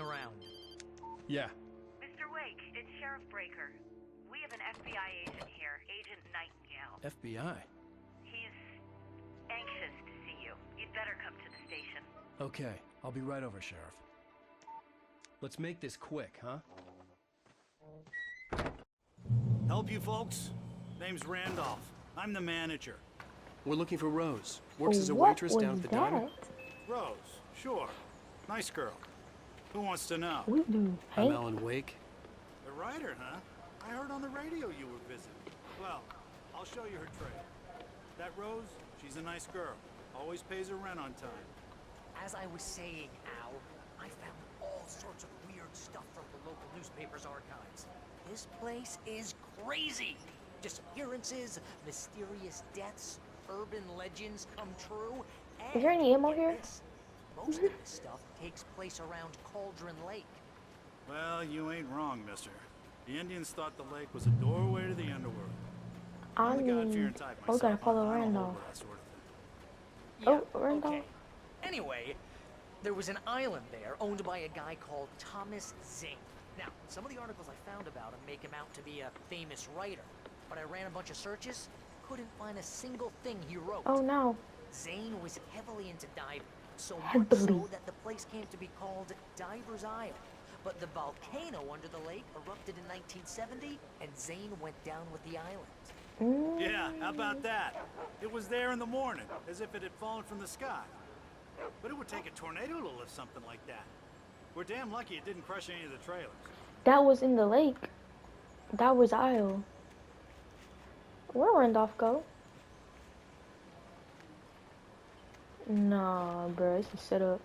around. Yeah. Mr. Wake, it's Sheriff Breaker. We have an FBI agent here, Agent Nightingale. FBI? He's anxious to see you. You'd better come to the station. Okay, I'll be right over, Sheriff. Let's make this quick, huh? Help you folks? Name's Randolph. I'm the manager. We're looking for Rose. Works as a What waitress was down at the that? diner. Rose, sure. Nice girl. Who wants to know? We do. I'm Hey, Alan Wake. The writer, huh? I heard on the radio you were visiting. Well, I'll show you her trail. That Rose, she's a nice girl. Always pays her rent on time. As I was saying, Al, I found all sorts of weird stuff from the local newspaper's archives. This place is crazy. Disappearances, mysterious deaths, urban legends come true. And is there any ammo here? most of this stuff takes place around Cauldron Lake. Well, you ain't wrong, mister. The Indians thought the lake was a doorway to the underworld. I I'm a God-fearing mean, type we gotta myself. follow I don't Randolph. hold with that sort of thing. Oh, Randolph. Okay. Anyway, there was an island there owned by a guy called Thomas Zane. Now, some of the articles I found about him make him out to be a famous writer, but I ran a bunch of searches, couldn't find a single thing he wrote. Oh no. Zane was heavily into diving, so much Heavily. so that the place came to be called Diver's Isle. But the volcano under the lake erupted in 1970, and Zane went down with the island. Yeah, how about that? It was there in the morning, as if it had fallen from the sky. But it would take a tornado to lift something like that. We're damn lucky it didn't crush any of the trailers. That was in the lake. That was Isle. Where Randolph go? Nah, bro, it's a setup.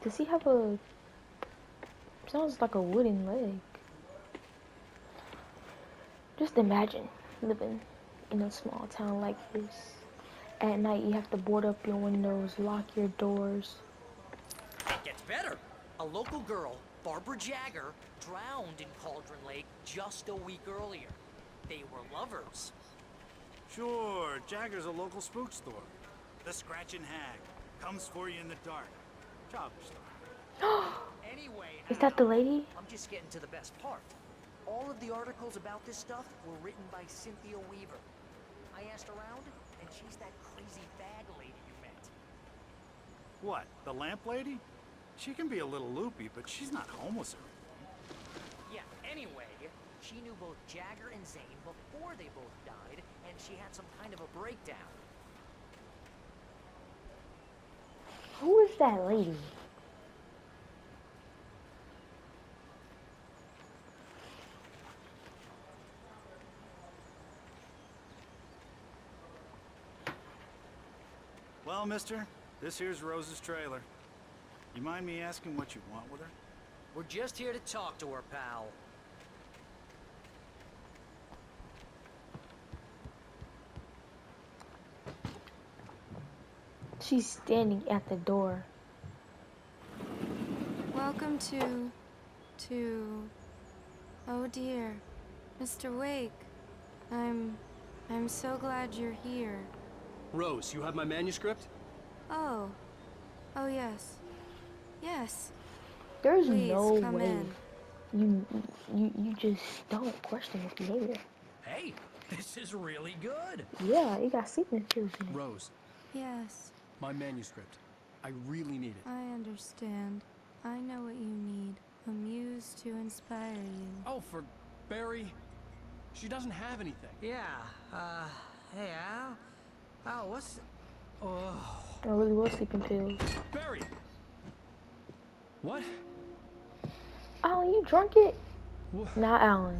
Does he have a... Sounds like a wooden leg. Just imagine living in a small town like this. At night, you have to board up your windows, lock your doors. It gets better. A local girl, Barbara Jagger, drowned in Cauldron Lake just a week earlier. They were lovers. Sure, Jagger's a local spook store. The Scratching Hag comes for you in the dark. Childish story. Anyway, Is that the lady? I'm just getting to the best part. All of the articles about this stuff were written by Cynthia Weaver. I asked around, and she's that crazy bag lady you met. What, the lamp lady? She can be a little loopy, but she's not homeless or anything. Yeah, anyway, she knew both Jagger and Zane before they both died, and she had some kind of a breakdown. Who is that lady? Well, mister, this here's Rose's trailer. You mind me asking what you want with her? We're just here to talk to her, pal. She's standing at the door. Welcome to... Oh dear, Mr. Wake. I'm so glad you're here. Rose, you have my manuscript? Oh. Oh yes. Yes. There's Please, no come way in. you just don't question his behavior. Hey, this is really good. Yeah, you got signatures in it. Rose, Yes, my manuscript. I really need it. I understand. I know what you need. A muse to inspire you. Oh, for Barry. She doesn't have anything. Yeah, hey, Al? Al, what's... Oh... I really was sleeping pills. Barry! What? Alan, you drunk it? What? Not Alan.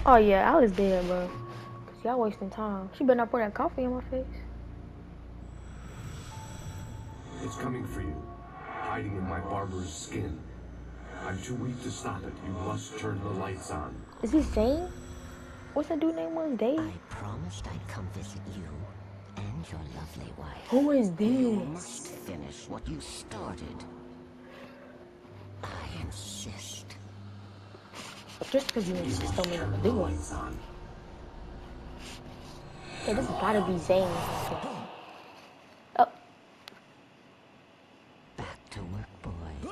Oh yeah, Al is dead, bro. Cause y'all wasting time. She better not pour that coffee in my face. It's coming for you, hiding in my barber's skin. I'm too weak to stop it. You must turn the lights on. Is this Zane? What's that dude name was? Dave? I promised I'd come visit you and your lovely wife. Who is You this? must finish what you started. I insist. But just because you insist don't mean I'm gonna do one. Son. Yeah, this has gotta be Zane. Oh, Back to work, boy.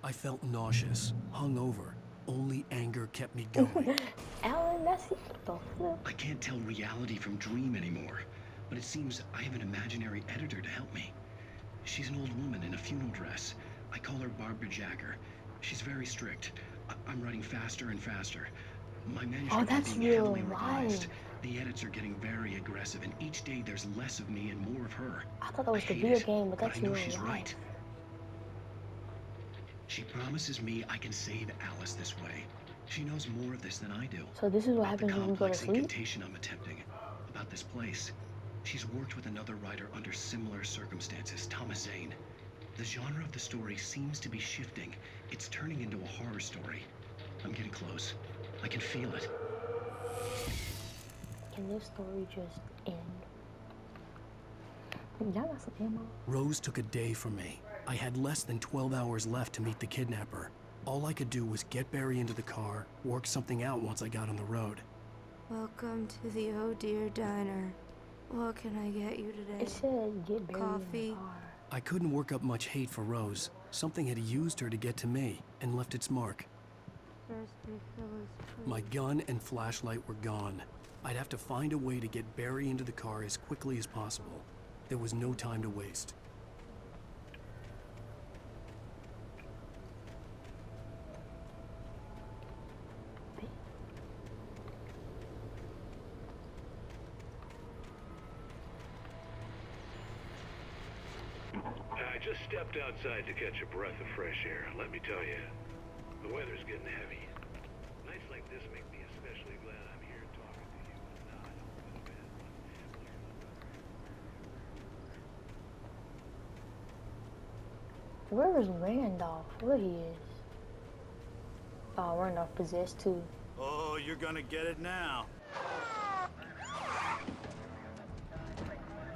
I felt nauseous, hungover. Only anger kept me going. Alan, that's the flip. I can't tell reality from dream anymore, but it seems I have an imaginary editor to help me. She's an old woman in a funeral dress. I call her Barbara Jacker. She's very strict. I'm writing faster and faster. My manuscript that's is being real heavily revised. life. The edits are getting very aggressive, and each day there's less of me and more of her. I thought that was the hate video it, game, but that's I know real she's life. right. She promises me I can save Alice this way. She knows more of this than I do. So this is what About the happens when we go to complex sleep? incantation I'm attempting. About this place. She's worked with another writer under similar circumstances, Thomas Zane. The genre of the story seems to be shifting. It's turning into a horror story. I'm getting close. I can feel it. Can this story just end? Y'all got some ammo? Rose took a day from me. I had less than 12 hours left to meet the kidnapper. All I could do was get Barry into the car, work something out once I got on the road. Welcome to the Oh Dear Diner. What can I get you today? It said get buried in Coffee. the car. I couldn't work up much hate for Rose. Something had used her to get to me and left its mark. First refillers, please. My gun and flashlight were gone. I'd have to find a way to get Barry into the car as quickly as possible. There was no time to waste. I just stepped outside to catch a breath of fresh air. Let me tell you, the weather's getting heavy. Nights like this make me especially glad I'm here talking to you and not over the bed. Where is Randolph? Where he is? Oh, Randolph possessed too. Oh, you're gonna get it now.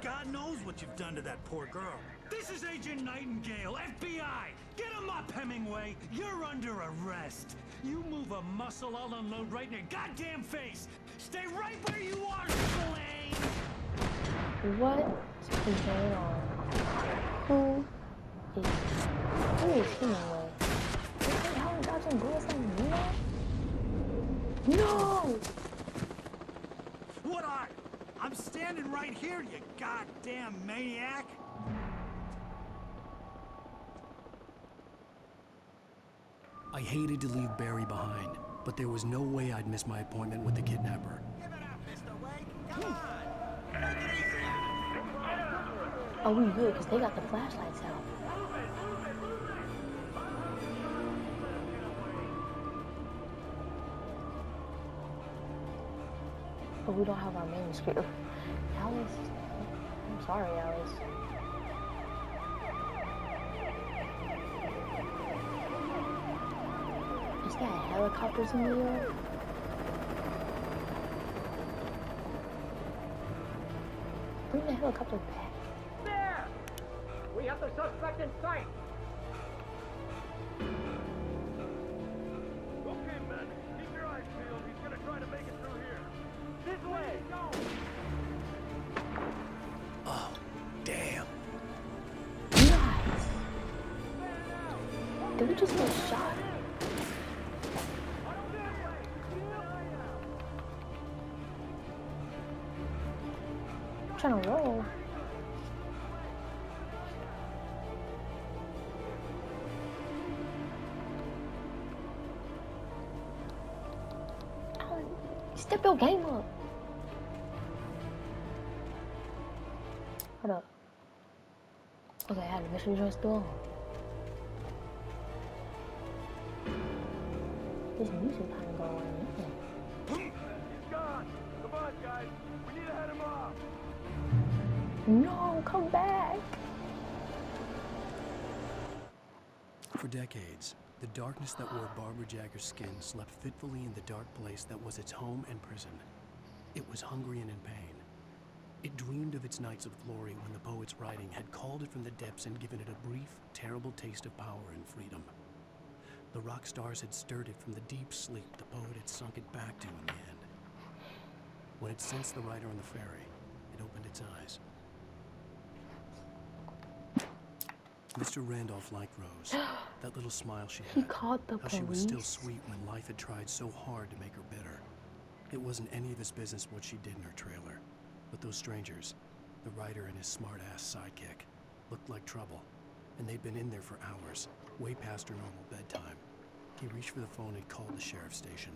God knows what you've done to that poor girl. This is Agent Nightingale, FBI! Get him up, Hemingway! You're under arrest! You move a muscle, I'll unload right in your goddamn face! Stay right where you are, Slane! What is going on? Who is Hemingway? What the hell is dodging bullets like me? No! What are? I'm standing right here, you goddamn maniac! I hated to leave Barry behind, but there was no way I'd miss my appointment with the kidnapper. Give it up, Mr. Wake. Come on. Take it easy. Oh, we good, because they got the flashlights out. But we don't have our manuscript. Alice, I'm sorry, Alice. Is that helicopters in New York? Bring the helicopter back. There! We have the suspect in sight. Okay, men, keep your eyes peeled. He's gonna try to make it through here. This way. Oh, damn. Nice. Did we just get shot? I'm trying to roll. Alan, step your game up. Hold up. Okay, I had to make sure you still on. This music kind of going on. He's gone. Come on, guys. We need to head him off. No, come back. For decades, the darkness that wore Barbara Jagger's skin slept fitfully in the dark place that was its home and prison. It was hungry and in pain. It dreamed of its nights of glory when the poet's writing had called it from the depths and given it a brief, terrible taste of power and freedom. The rock stars had stirred it from the deep sleep the poet had sunk it back to in the end. When it sensed the writer on the ferry, it opened its eyes. Mr. Randolph liked Rose, that little smile she had. He called the how police. she was still sweet when life had tried so hard to make her bitter. It wasn't any of his business what she did in her trailer, but those strangers, the writer and his smart-ass sidekick, looked like trouble, and they'd been in there for hours, way past her normal bedtime. He reached for the phone and called the sheriff's station.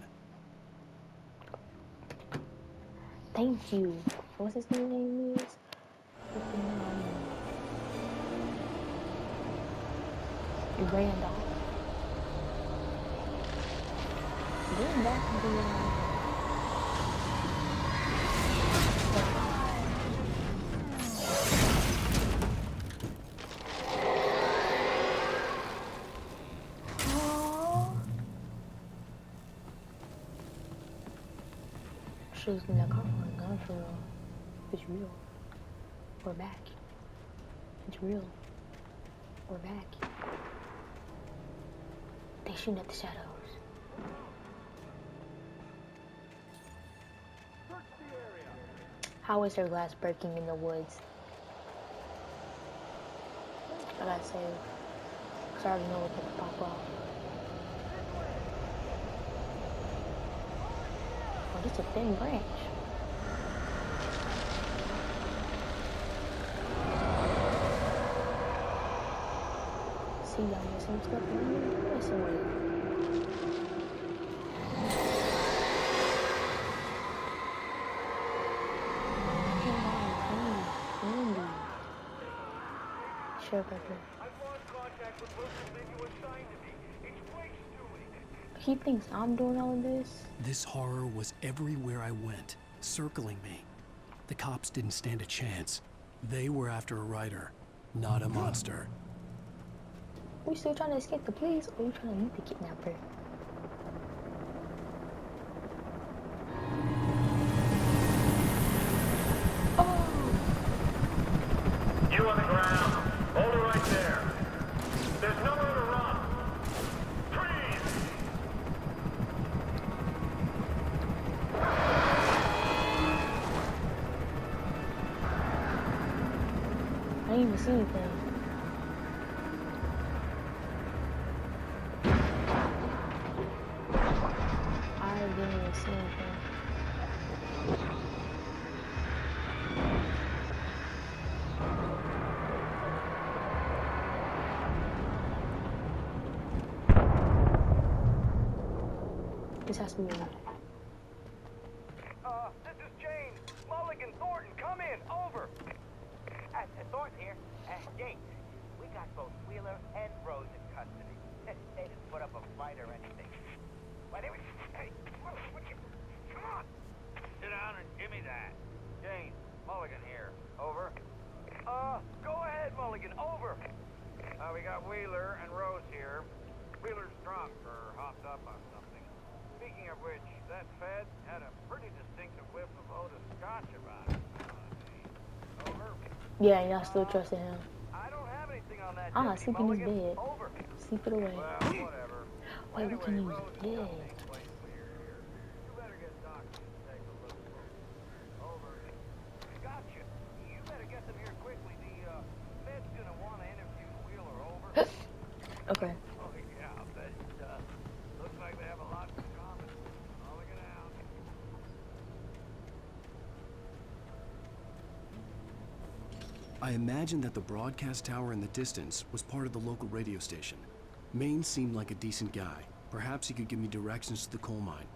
Thank you. What's his name is? Randolph. Getting back to the shoes in that car. Not for real. It's real. We're back. It's real. We're back. They shoot at the shadows. How is their glass breaking in the woods? I gotta say, cause I already know what to pop off. Oh, this is a thin branch. See, y'all missing stuff you're messing with. Sure, Pepper. He thinks I'm doing all of this? This horror was everywhere I went, circling me. The cops didn't stand a chance. They were after a writer, not a monster. We still trying to escape the police, or we trying to meet the kidnapper? You on the ground. Hold it right there. There's nowhere to run. Freeze! I didn't even see anything. I didn't even see anything. This has to be weird. This is James. Mulligan, Thornton, come in. Over. Thornton here. James, we got both Wheeler and Rose in custody. They didn't put up a fight or anything. Why, they were... Hey, come on. Sit down and give me that. James, Mulligan here. Over. Go ahead, Mulligan. Over. We got Wheeler and Rose here. Wheeler's drunk or hopped up on something. Speaking of which, that Fed had a pretty distinctive whiff of Otis Scotch about it. Over. Yeah, y'all still trusting him. I don't have anything on that. Ah, sleep in his bed. Over. Sleep it away. Well, whatever. Wait, look in his bed. You better get doctors to take a look. Over. Gotcha. You better get them here quickly. The Fed's gonna want to interview Wheeler. Over. Okay. Oh yeah, I bet it does. Looks like they have a lot in common. I'll look it out. I imagined that the broadcast tower in the distance was part of the local radio station. Maine seemed like a decent guy. Perhaps he could give me directions to the coal mine.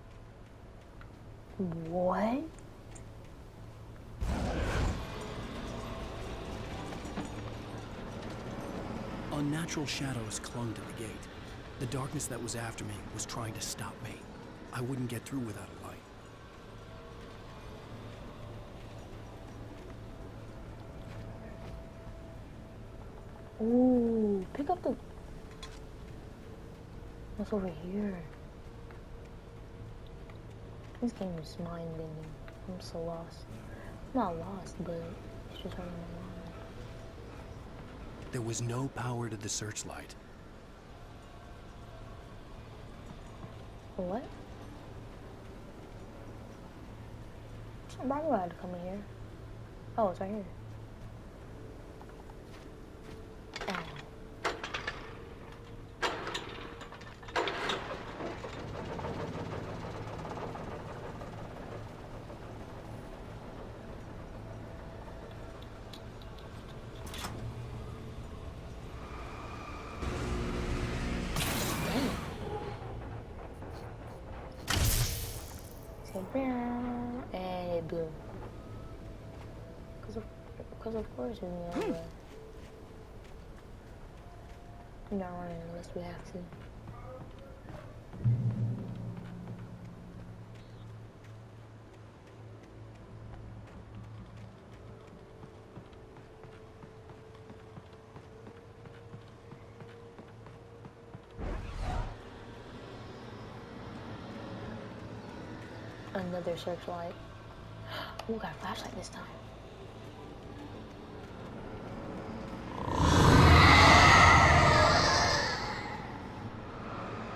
What? Unnatural shadows clung to the gate. The darkness that was after me was trying to stop me. I wouldn't get through without a light. Ooh, pick up the... What's over here? This game is mind-bending. I'm so lost. I'm not lost, but it's just hurting my mind. There was no power to the searchlight. What? Why do I have to come in here? Oh, it's right here. Oh. And it blew. Because of course it's the other way. We're not running unless we have to. Another searchlight. Ooh, got a flashlight this time.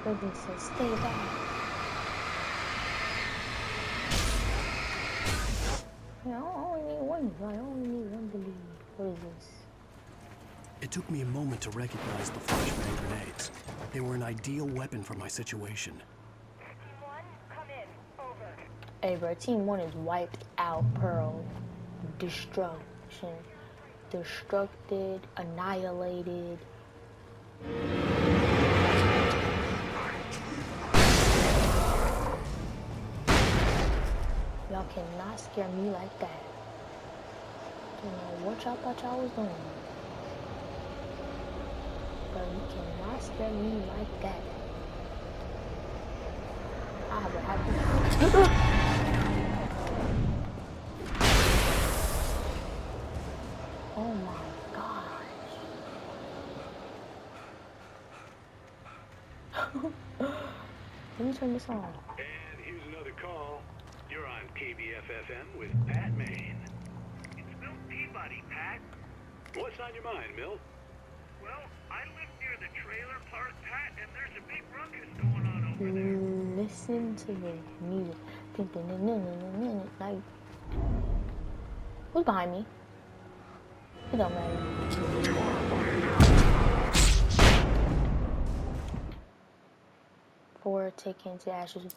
Ruben says, stay back. Yeah, I only need one. I only need one believe. What is this? It took me a moment to recognize the flashbang grenades. They were an ideal weapon for my situation. Hey bro, Team 1 is wiped out, Pearl. Destruction. Destructed, annihilated. Y'all cannot scare me like that. Don't know what y'all thought y'all was doing. But you cannot scare me like that. I have a happy Oh my gosh. Let me turn this on. And here's another call. You're on KBFFM with Pat Maine. It's Milt Peabody, Pat. What's on your mind, Milt? Well, I live near the trailer park, Pat, and there's a big ruckus going on over there. Listen to the music. Like, who's behind me? It don't matter. Four taken to ashes.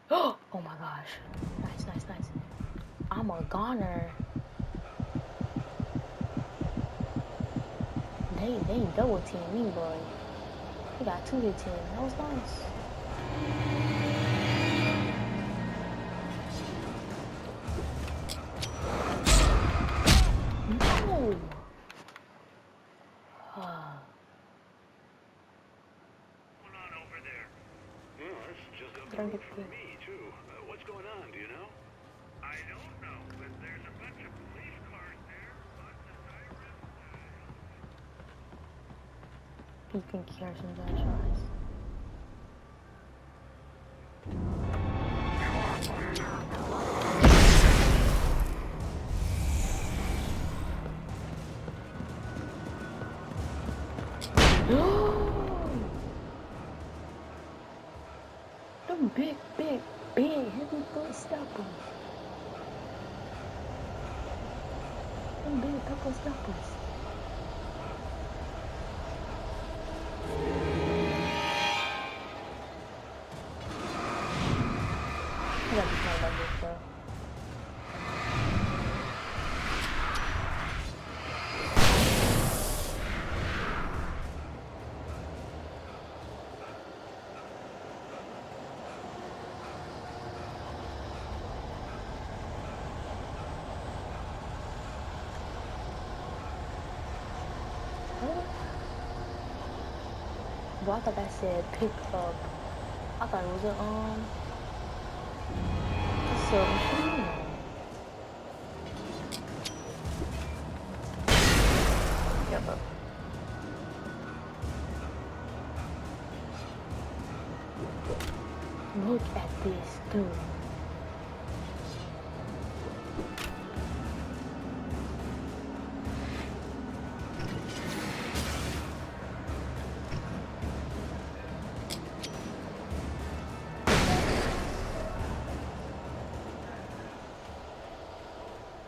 Oh my gosh. Nice, nice, nice. I'm a goner. They double team me, boy. They got 2 hit team. That was nice. No. From me, too. What's going on, do you know? I don't know, but there's a bunch of police cars there. You can hear some gunshots. Them big heavy foot steppers. Them big pepper steppers. I gotta be smart about this, bro. But I thought that said pick up. I thought it was a silver machine. Yep. Look at this, dude.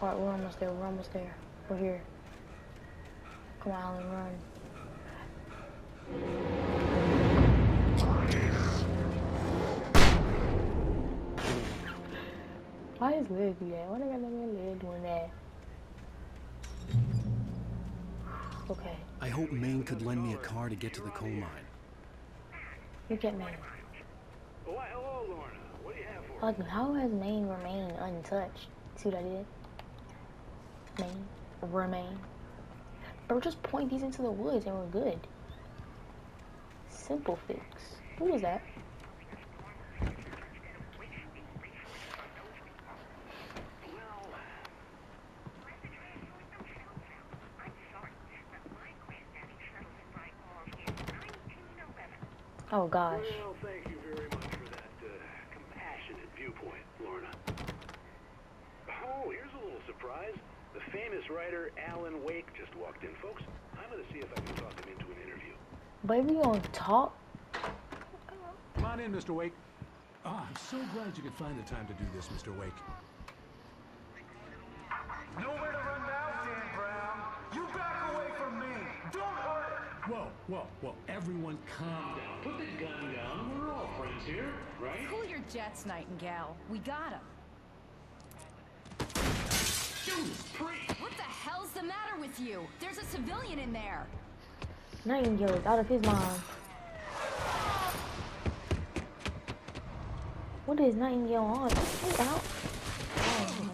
Alright, we're almost there. We're almost there. We're here. Come on, Alan, run. Why is Liz do that? Why they got that man Liz doing that? Okay. I hope Maine could lend me a car to get to the coal mine. Look at Maine. Why, hello, Lorna. What do you have for Like, how has Maine remained untouched? See what I did? Maine. Remain. Bro, just point these into the woods and we're good. Simple fix. Who was that? Oh gosh. Well, thank you very much for that compassionate viewpoint, Lorna. Oh, here's a little surprise. The famous writer Alan Wake just walked in, folks. I'm going to see if I can talk him into an interview. Baby, gonna talk? Come on in, Mr. Wake. Oh, I'm so glad you could find the time to do this, Mr. Wake. Nowhere to run now, Dan Brown. You back away from me. Don't hurt her. Whoa, everyone calm down. Put the gun down. We're all friends here, right? Cool your jets, Nightingale. We got him. What the hell's the matter with you? There's a civilian in there. Nightingale is out of his mind. What is Nightingale on? He's out. Oh, my.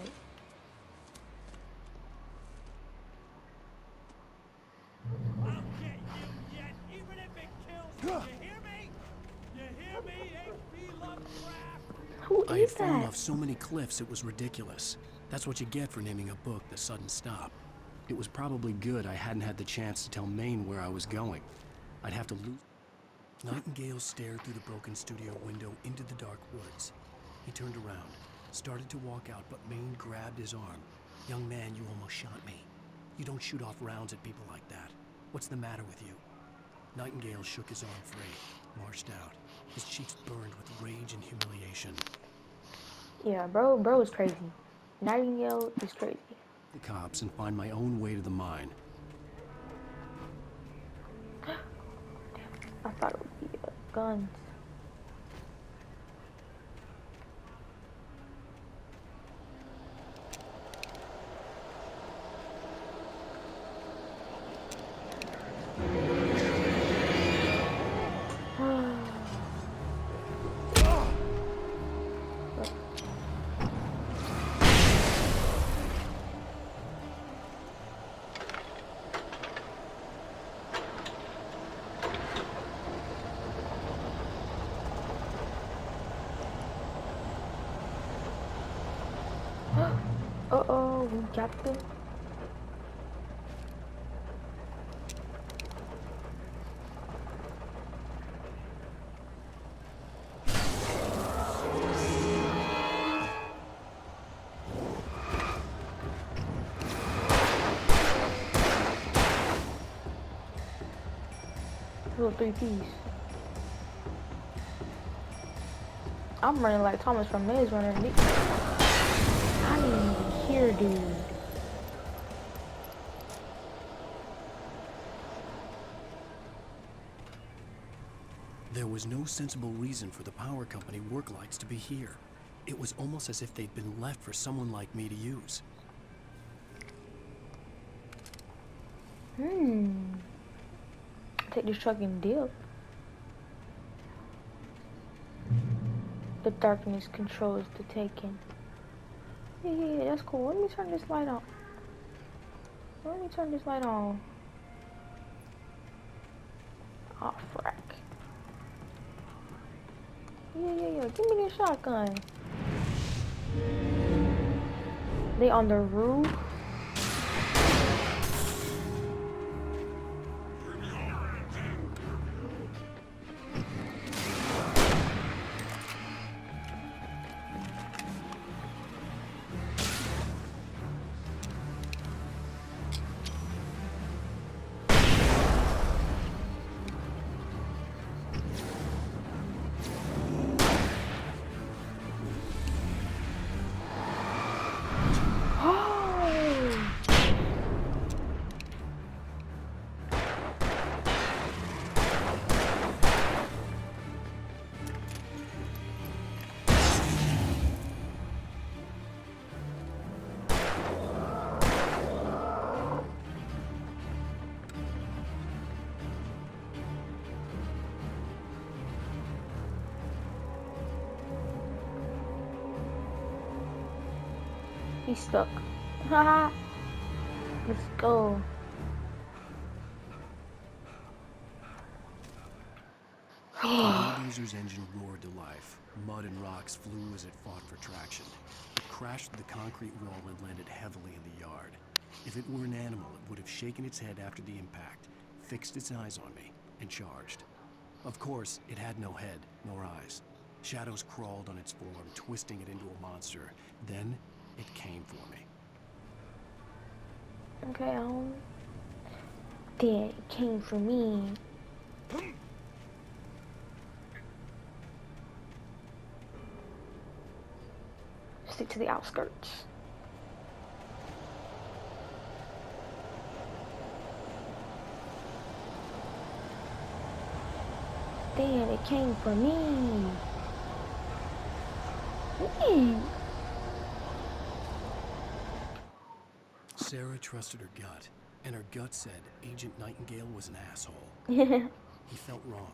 Who I had is fallen that? off so many cliffs it was ridiculous. That's what you get for naming a book The Sudden Stop. It was probably good I hadn't had the chance to tell Maine where I was going. I'd have to lose. Nightingale stared through the broken studio window into the dark woods. He turned around, started to walk out, but Maine grabbed his arm. Young man, you almost shot me. You don't shoot off rounds at people like that. What's the matter with you? Nightingale shook his arm free, marched out. His cheeks burned with rage and humiliation. Yeah, bro is crazy. Nightingale is crazy. The cops and find my own way to the mine. I thought it would be guns. Uh-oh, we got them. Little 3 piece. I'm running like Thomas from Maze Runner. I didn't even hear, dude. There was no sensible reason for the power company work lights to be here. It was almost as if they'd been left for someone like me to use. Take this truck and dip. The darkness controls the taking. Yeah, that's cool. Let me turn this light on. Oh, frack. Yeah. Give me this shotgun. They on the roof. He's stuck. Haha. Let's go. The bulldozer's engine roared to life. Mud and rocks flew as it fought for traction. It crashed through the concrete wall and landed heavily in the yard. If it were an animal, it would have shaken its head after the impact, fixed its eyes on me, and charged. Of course, it had no head, nor eyes. Shadows crawled on its form, twisting it into a monster. Then, it came for me. Okay, Then it came for me. Stick to the outskirts. Then it came for me. Sarah trusted her gut, and her gut said Agent Nightingale was an asshole. He felt wrong,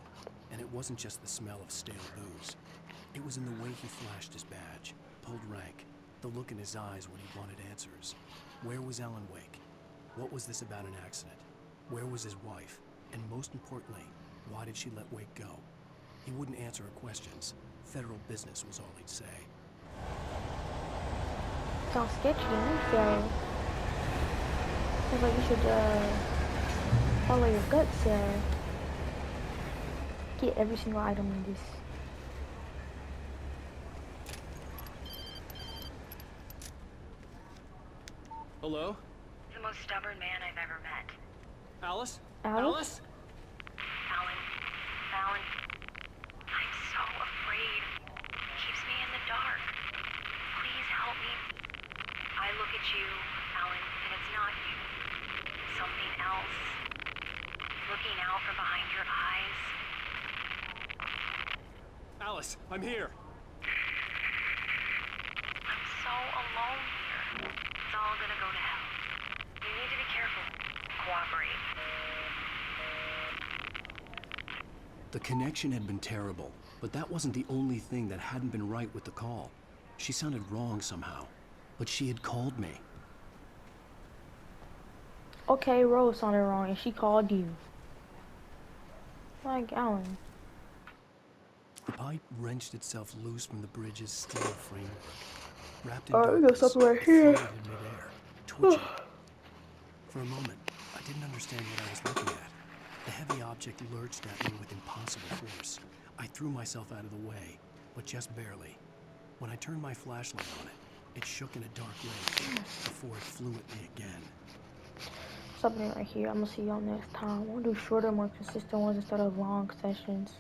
and it wasn't just the smell of stale booze. It was in the way he flashed his badge, pulled rank, the look in his eyes when he wanted answers. Where was Alan Wake? What was this about an accident? Where was his wife? And most importantly, why did she let Wake go? He wouldn't answer her questions. Federal business was all he'd say. Sounds sketchy to me, Sarah. Sounds like you should follow your gut, Sarah. Get every single item in this. Hello? The most stubborn man I've ever met. Alice? Alice? Alan, I'm so afraid. It keeps me in the dark. Please help me. I look at you, Alan, and it's not you. Something else. Looking out from behind your eyes. Alice, I'm here. I'm so alone here. It's all gonna go to hell. You need to be careful. Cooperate. The connection had been terrible, but that wasn't the only thing that hadn't been right with the call. She sounded wrong somehow, but she had called me. Okay, Rose sounded wrong and she called you. Like Alan. The pipe wrenched itself loose from the bridge's steel framework. Wrapped in Alright, we got darkness, something right it here. floated in midair, twitching. For a moment, I didn't understand what I was looking at. The heavy object lurched at me with impossible force. I threw myself out of the way, but just barely. When I turned my flashlight on it, it shook in a dark rage before it flew at me again. Something right here. I'm gonna see y'all next time. We'll do shorter, more consistent ones instead of long sessions.